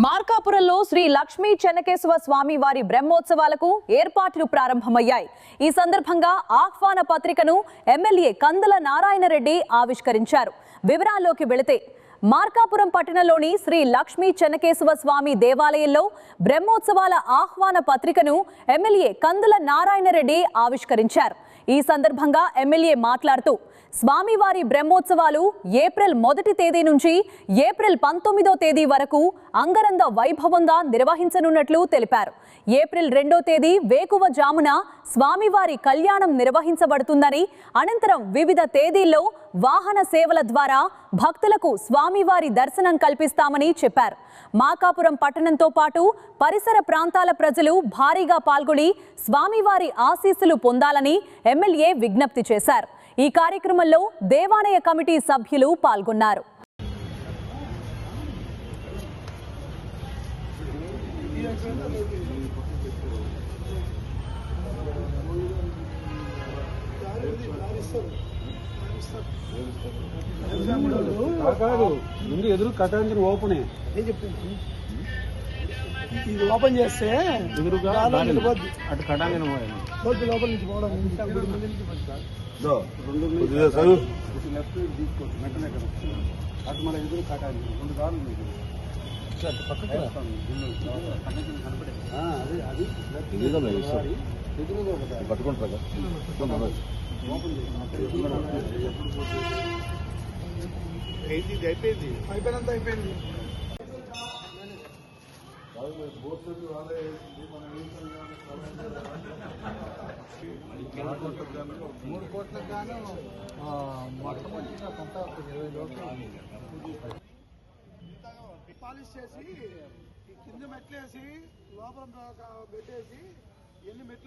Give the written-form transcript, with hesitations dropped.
మార్కాపురంలో శ్రీ లక్ష్మీ చెన్నకేశవ స్వామి వారి బ్రహ్మోత్సవాలకు ఏర్పాట్లు ప్రారంభమయ్యాయి. ఈ సందర్భంగా ఆహ్వాన పత్రికను ఎమ్మెల్యే కందుల నారాయణరెడ్డి ఆవిష్కరించారు. వివరాల్లోకి వెళితే మార్కాపురం పట్టణంలోని శ్రీ లక్ష్మీ చెన్నకేశవ స్వామి దేవాలయంలో బ్రహ్మోత్సవాల ఆహ్వాన పత్రికను ఎమ్మెల్యే కందుల నారాయణరెడ్డి ఆవిష్కరించారు. ఈ సందర్భంగా ఎమ్మెల్యే మాట్లాడుతూ స్వామివారి బ్రహ్మోత్సవాలు ఏప్రిల్ 1వ తేదీ నుంచి ఏప్రిల్ 19వ తేదీ వరకు అంగరంగ వైభవంగా నిర్వహించనున్నట్లు తెలిపారు. ఏప్రిల్ 2వ తేదీ వేకువజామున స్వామివారి కళ్యాణం నిర్వహించబడుతుందని, అనంతరం వివిధ తేదీల్లో వాహన సేవల ద్వారా భక్తులకు స్వామివారి దర్శనం కల్పిస్తామని చెప్పారు. మార్కాపురం పట్టణంతో పాటు పరిసర ప్రాంతాల ప్రజలు భారీగా పాల్గొని స్వామివారి ఆశీస్సులు పొందాలని ఎమ్మెల్యే విజ్ఞప్తి చేశారు. ఈ కార్యక్రమంలో దేవాలయ కమిటీ సభ్యులు పాల్గొన్నారు. ముందు ఎదురు కట్టాల్సిన ఓపెన్ ఇది ఓపెన్ చేస్తే ఎదురుగా అటు కటాంగిన లోపల నుంచి పోవడం లెఫ్ట్ తీసుకోవచ్చు వెంటనే అటు మన ఎదురు కటాంగి 2 కార్లు పట్టుకుంటారా అయిపోయినంత అయిపోయింది. $3 కోట్లకు గాను మొట్టమొదటిగా కొంత 20 పాలిష్ చేసి కింద మెట్లేసి లోపల పెట్టేసి ఎన్ని మెట్లు